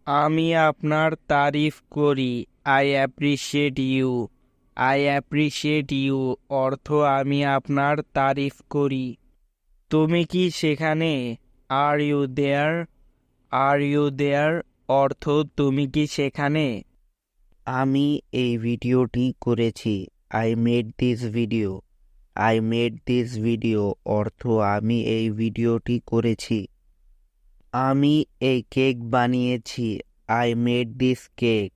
আমি আপনার তারিফ করি। I appreciate you. I appreciate you অর্থ আমি আপনার তারিফ করি। তুমি কি সেখানে? Are you there? Are you there অর্থ তুমি কি সেখানে? আমি এই ভিডিওটি করেছি। I made this video. I made this video অর্থ আমি এই ভিডিওটি করেছি। আমি এই কেক বানিয়েছি। I made this cake.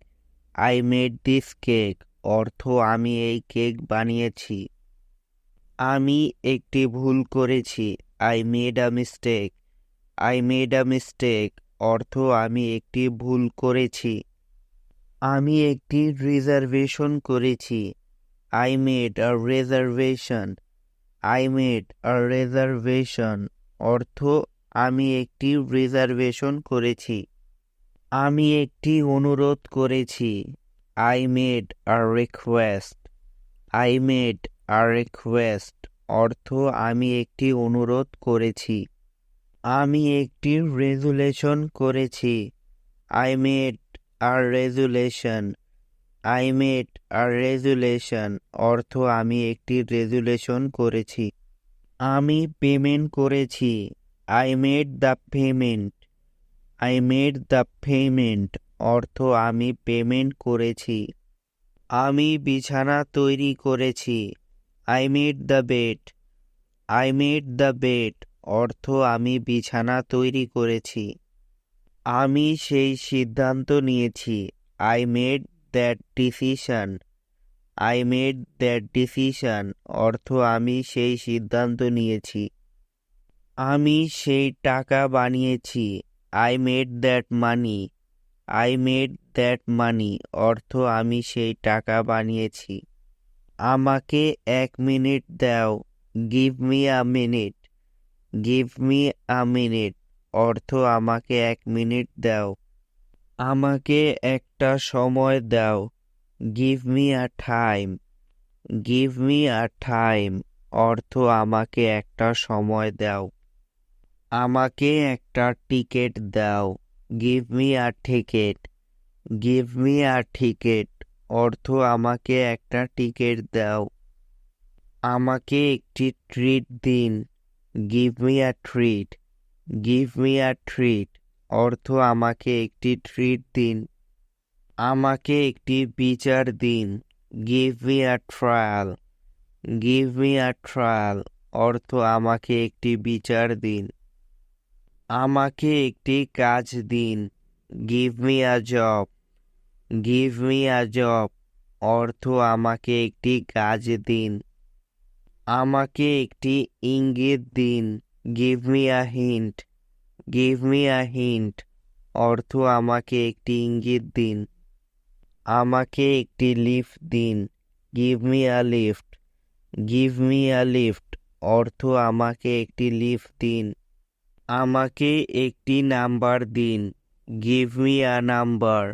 I made this cake অর্থ আমি এই কেক বানিয়েছি। আমি একটি ভুল করেছি। I made a mistake. I made a mistake অর্থ আমি একটি ভুল করেছি। আমি একটি রিজার্ভেশন করেছি। I made a reservation. I made a reservation অর্থ আমি একটি রিজার্ভেশন করেছি। আমি একটি অনুরোধ করেছি। I made a request. I made a request অর্থ আমি একটি অনুরোধ করেছি। আমি একটি রেজুলেশন করেছি। I made a resolution. I made a resolution অর্থ আমি একটি রেজুলেশন করেছি। আমি পেমেন্ট করেছি। I made the payment. I made the payment অর্থ আমি পেমেন্ট করেছি। আমি বিছানা তৈরি করেছি। I made the bed. I made the bed অর্থ আমি বিছানা তৈরি করেছি। আমি সেই সিদ্ধান্ত নিয়েছি। I made that decision. I made that decision অর্থ আমি সেই সিদ্ধান্ত নিয়েছি। আমি সেই টাকা বানিয়েছি। I made that money. I made that money অর্থ আমি সেই টাকা বানিয়েছি। আমাকে 1 মিনিট দাও। Give me a minute. Give me a minute অর্থ আমাকে 1 মিনিট দাও। আমাকে একটা সময় দাও। গিভ মি আ টাইম। গিভ মি আ টাইম অর্থ আমাকে একটা সময় দাও। আমাকে একটা টিকিট দাও। গিভ মি আ টিকিট। গিভ মি আ টিকিট অর্থ আমাকে একটা টিকিট দাও। আমাকে একটি ট্রিট দিন। গিভ মি আ ট্রিট। গিভ মি আ ট্রিট অর্থ আমাকে একটি ট্রিট দিন। আমাকে একটি বিচার দিন। গিভ মি আ ট্রায়াল। গিভ মি আ ট্রায়াল অর্থ আমাকে একটি বিচার দিন। আমাকে একটি কাজ দিন। গিভ মি আ জব। গিভ মি আ জব অর্থ আমাকে একটি কাজ দিন। আমাকে একটি ইঙ্গিত দিন। গিভ মি আ হিন্ট। গিভ মি আ হিন্ট অর্থ আমাকে একটি ইঙ্গিত দিন। আমাকে একটি লিফট দিন। গিভ মি আ লিফট। গিভ মি আ লিফট অর্থ আমাকে একটি লিফট দিন। আমাকে একটি নাম্বার দিন। গিভ মি আ নাম্বার।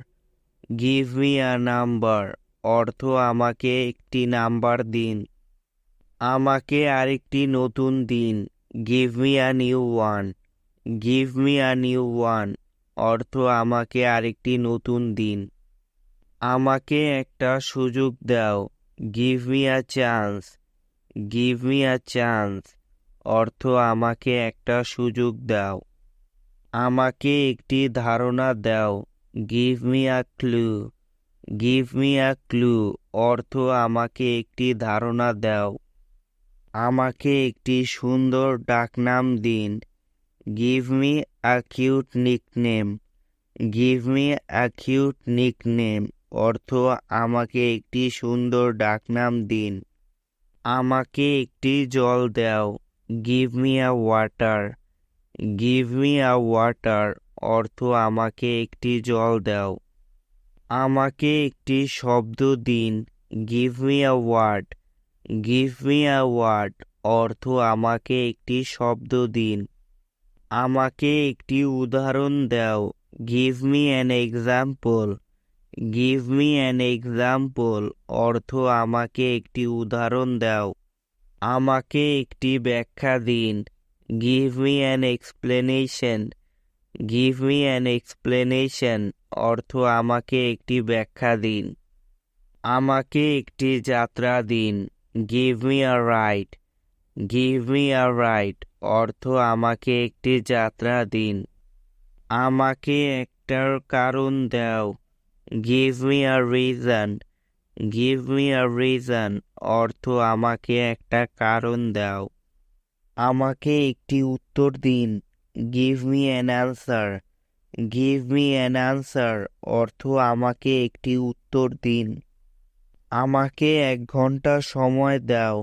গিভ মি আ নাম্বার অর্থ আমাকে একটি নাম্বার দিন। আমাকে আরেকটি নতুন দিন। Give me a new one. Give me a new one অর্থ আমাকে আরেকটি নতুন দিন। আমাকে একটা সুযোগ দাও। Give me a chance. Give me a chance অর্থ আমাকে একটা সুযোগ দাও। আমাকে একটি ধারণা দাও। গিভ মি আ ক্লু। গিভ মি আ ক্লু অর্থ আমাকে একটি ধারণা দাও। আমাকে একটি সুন্দর ডাকনাম দিন। গিভ মি আ কিউট নিকনেম। গিভ মি আ কিউট নিকনেম অর্থ আমাকে একটি সুন্দর ডাকনাম দিন। আমাকে একটি জল দাও। Give me a water. Give me a water অর্থ আমাকে একটি জল দাও। আমাকে একটি শব্দ দিন। Give me a word. Give me a word অর্থ আমাকে একটি শব্দ দিন। আমাকে একটি উদাহরণ দাও। Give me an example. Give me an example অর্থ আমাকে একটি উদাহরণ দাও। আমাকে একটি ব্যাখ্যা দিন। Give me an explanation. Give me an explanation অর্থ আমাকে একটি ব্যাখ্যা দিন। আমাকে একটি যাত্রা দিন। গিভ মি আ রাইড। গিভ মি আ রাইড অর্থ আমাকে একটি যাত্রা দিন। আমাকে একটার কারণ দাও। গিভ মি আ রিজন। গিভ মি আ রিজন অর্থ আমাকে একটা কারণ দাও। আমাকে একটি উত্তর দিন। Give me an answer. Give me an answer অর্থ আমাকে একটি উত্তর দিন। আমাকে 1 ঘন্টা সময় দাও।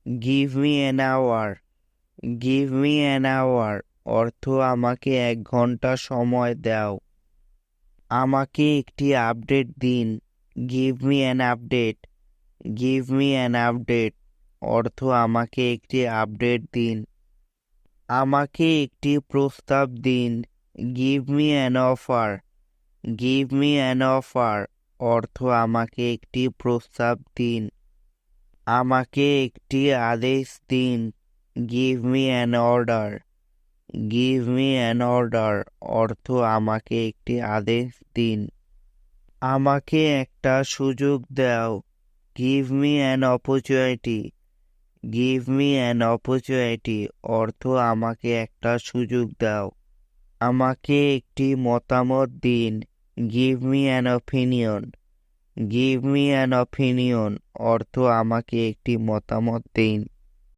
Give me an hour. Give me an hour অর্থ আমাকে 1 ঘন্টা সময় দাও। আমাকে একটি আপডেট দিন। Give me an update. Give me an update অর্থ আমাকে একটি আপডেট দিন। আমাকে একটি প্রস্তাব দিন। Give me an offer. Give me an offer অর্থ আমাকে একটি প্রস্তাব দিন। আমাকে একটি আদেশ দিন। Give me an order. Give me an order অর্থ আমাকে একটি আদেশ দিন। আমাকে একটা সুযোগ দাও। Give me an opportunity. Give me an opportunity অর্থ আমাকে একটা সুযোগ দাও। আমাকে একটি মতামত দিন। Give me an opinion. Give me an opinion অর্থ আমাকে একটি মতামত দিন।